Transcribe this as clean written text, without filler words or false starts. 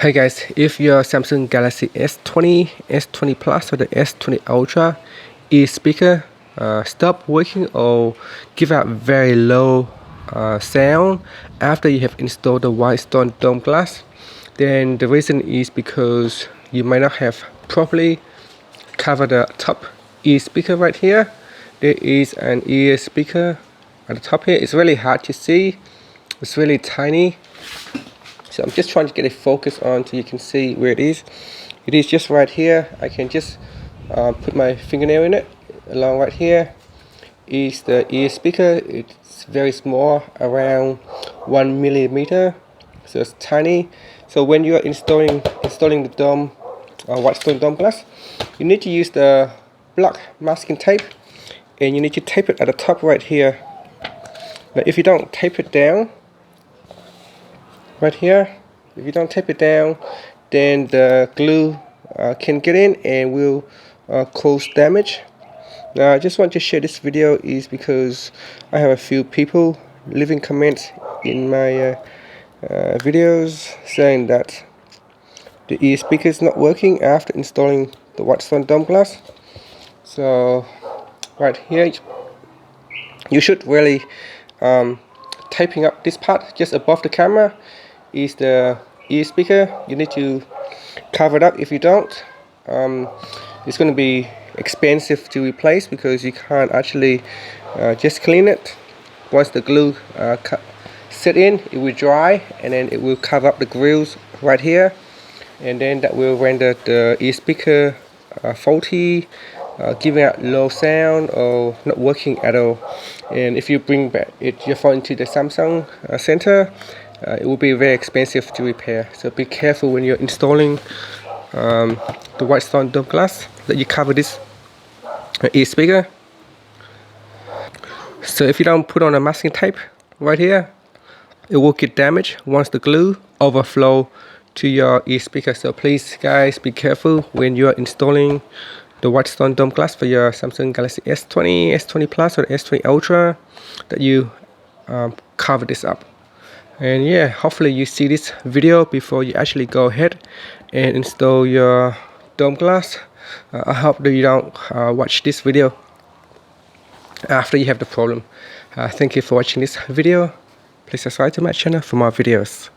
Hey guys, if your Samsung Galaxy S20, S20 Plus or the S20 Ultra speaker stop working or give out very low sound after you have installed the WhiteStone Dome Glass, then the reason is because you might not have properly covered the top ear speaker right here. There is an ear speaker at the top here. It's really hard to see. It's really tiny. So I'm just trying to get a focus on so you can see where it is. It is just right here. I can just put my fingernail in it. Along right here is the ear speaker. It's very small, around 1 millimeter. So it's tiny. So when you are installing the dome, WhiteStone Dome Glass, you need to use the black masking tape, and you need to tape it at the top right here. Now if you don't tape it down right here, if you don't tape it down, then the glue can get in and will cause damage. Now I just want to share this video is because I have a few people leaving comments in my videos saying that the ear speaker is not working after installing the WhiteStone Dome Glass. So right here you should really taping up this part just above the camera is the ear speaker. You need to cover it up. If you don't, it's going to be expensive to replace because you can't actually just clean it. Once the glue set in, it will dry and then it will cover up the grills right here, and then that will render the ear speaker faulty, giving out low sound or not working at all. And if you bring back your phone to the Samsung center, it will be very expensive to repair. So be careful when you're installing the WhiteStone Dome Glass that you cover this ear speaker. So if you don't put on a masking tape right here, it will get damaged once the glue overflow to your ear speaker. So please guys, be careful when you're installing the WhiteStone Dome Glass for your Samsung Galaxy S20, S20 Plus or the S20 Ultra, that you cover this up. And yeah, hopefully you see this video before you actually go ahead and install your dome glass. I hope that you don't watch this video after you have the problem. Thank you for watching this video. Please subscribe to my channel for more videos.